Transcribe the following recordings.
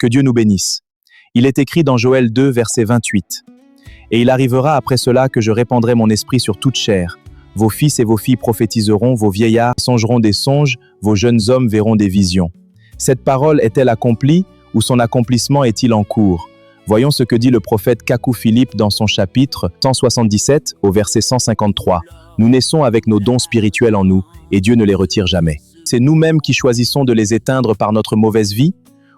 Que Dieu nous bénisse. Il est écrit dans Joël 2, verset 28. « Et il arrivera après cela que je répandrai mon esprit sur toute chair. Vos fils et vos filles prophétiseront, vos vieillards songeront des songes, vos jeunes hommes verront des visions. » Cette parole est-elle accomplie ou son accomplissement est-il en cours? Voyons ce que dit le prophète Kakou Philippe dans son chapitre 177 au verset 153. « Nous naissons avec nos dons spirituels en nous et Dieu ne les retire jamais. C'est nous-mêmes qui choisissons de les éteindre par notre mauvaise vie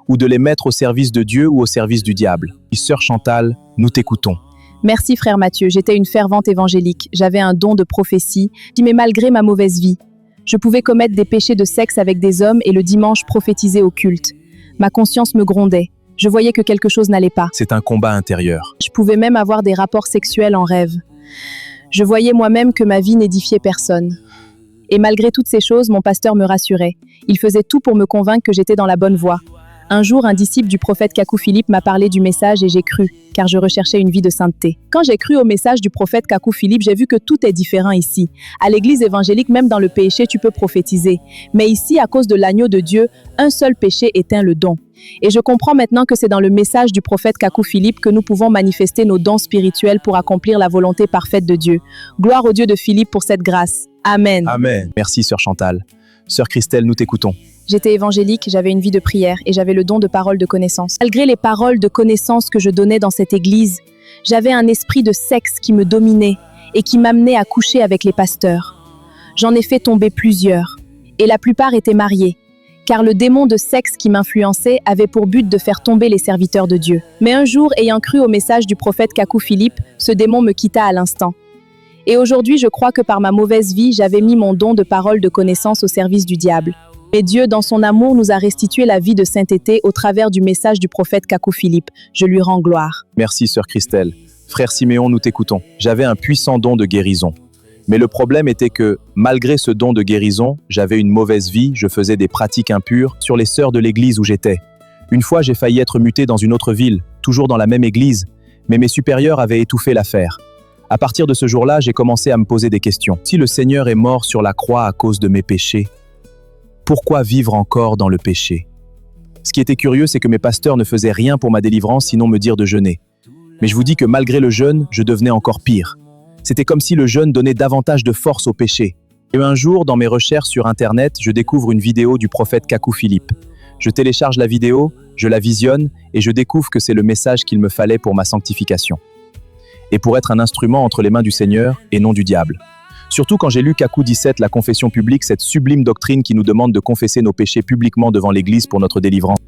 ou de les mettre au service de Dieu ou au service du diable. » Sœur Chantal, nous t'écoutons. Merci frère Mathieu, j'étais une fervente évangélique, j'avais un don de prophétie, mais malgré ma mauvaise vie, je pouvais commettre des péchés de sexe avec des hommes et le dimanche prophétiser au culte. Ma conscience me grondait, je voyais que quelque chose n'allait pas. C'est un combat intérieur. Je pouvais même avoir des rapports sexuels en rêve. Je voyais moi-même que ma vie n'édifiait personne. Et malgré toutes ces choses, mon pasteur me rassurait. Il faisait tout pour me convaincre que j'étais dans la bonne voie. Un jour, un disciple du prophète Kakou Philippe m'a parlé du message et j'ai cru, car je recherchais une vie de sainteté. Quand j'ai cru au message du prophète Kakou Philippe, j'ai vu que tout est différent ici. À l'église évangélique, même dans le péché, tu peux prophétiser. Mais ici, à cause de l'agneau de Dieu, un seul péché éteint le don. Et je comprends maintenant que c'est dans le message du prophète Kakou Philippe que nous pouvons manifester nos dons spirituels pour accomplir la volonté parfaite de Dieu. Gloire au Dieu de Philippe pour cette grâce. Amen. Amen. Merci, sœur Chantal. Sœur Christelle, nous t'écoutons. J'étais évangélique, j'avais une vie de prière et j'avais le don de parole de connaissance. Malgré les paroles de connaissance que je donnais dans cette église, j'avais un esprit de sexe qui me dominait et qui m'amenait à coucher avec les pasteurs. J'en ai fait tomber plusieurs et la plupart étaient mariés, car le démon de sexe qui m'influençait avait pour but de faire tomber les serviteurs de Dieu. Mais un jour, ayant cru au message du prophète Kakou Philippe, ce démon me quitta à l'instant. Et aujourd'hui, je crois que par ma mauvaise vie, j'avais mis mon don de parole de connaissance au service du diable. Mais Dieu, dans son amour, nous a restitué la vie de sainteté au travers du message du prophète Kakou Philippe. Je lui rends gloire. Merci, sœur Christelle. Frère Siméon, nous t'écoutons. J'avais un puissant don de guérison. Mais le problème était que, malgré ce don de guérison, j'avais une mauvaise vie, je faisais des pratiques impures sur les sœurs de l'église où j'étais. Une fois, j'ai failli être muté dans une autre ville, toujours dans la même église, mais mes supérieurs avaient étouffé l'affaire. À partir de ce jour-là, j'ai commencé à me poser des questions. Si le Seigneur est mort sur la croix à cause de mes péchés, pourquoi vivre encore dans le péché? Ce qui était curieux, c'est que mes pasteurs ne faisaient rien pour ma délivrance, sinon me dire de jeûner. Mais je vous dis que malgré le jeûne, je devenais encore pire. C'était comme si le jeûne donnait davantage de force au péché. Et un jour, dans mes recherches sur Internet, je découvre une vidéo du prophète Kakou Philippe. Je télécharge la vidéo, je la visionne et je découvre que c'est le message qu'il me fallait pour ma sanctification. Et pour être un instrument entre les mains du Seigneur et non du diable. Surtout quand j'ai lu Kakou 17, la confession publique, cette sublime doctrine qui nous demande de confesser nos péchés publiquement devant l'Église pour notre délivrance.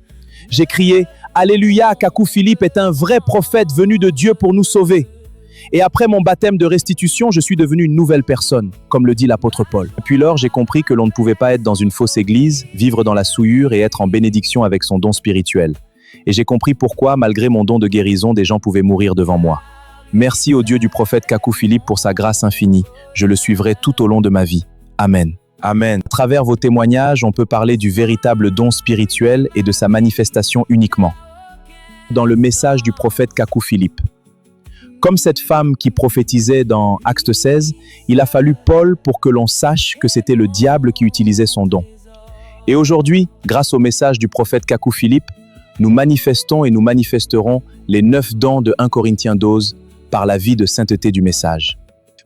J'ai crié « Alléluia, Kakou Philippe est un vrai prophète venu de Dieu pour nous sauver ». Et après mon baptême de restitution, je suis devenu une nouvelle personne, comme le dit l'apôtre Paul. Depuis lors, j'ai compris que l'on ne pouvait pas être dans une fausse église, vivre dans la souillure et être en bénédiction avec son don spirituel. Et j'ai compris pourquoi, malgré mon don de guérison, des gens pouvaient mourir devant moi. Merci au Dieu du prophète Kakou Philippe pour sa grâce infinie. Je le suivrai tout au long de ma vie. Amen. Amen. À travers vos témoignages, on peut parler du véritable don spirituel et de sa manifestation uniquement dans le message du prophète Kakou Philippe. Comme cette femme qui prophétisait dans Acte 16, il a fallu Paul pour que l'on sache que c'était le diable qui utilisait son don. Et aujourd'hui, grâce au message du prophète Kakou Philippe, nous manifestons et nous manifesterons les 9 dons de 1 Corinthiens 12 par la vie de sainteté du message.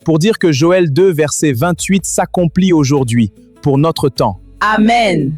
Pour dire que Joël 2, verset 28 s'accomplit aujourd'hui, pour notre temps. Amen.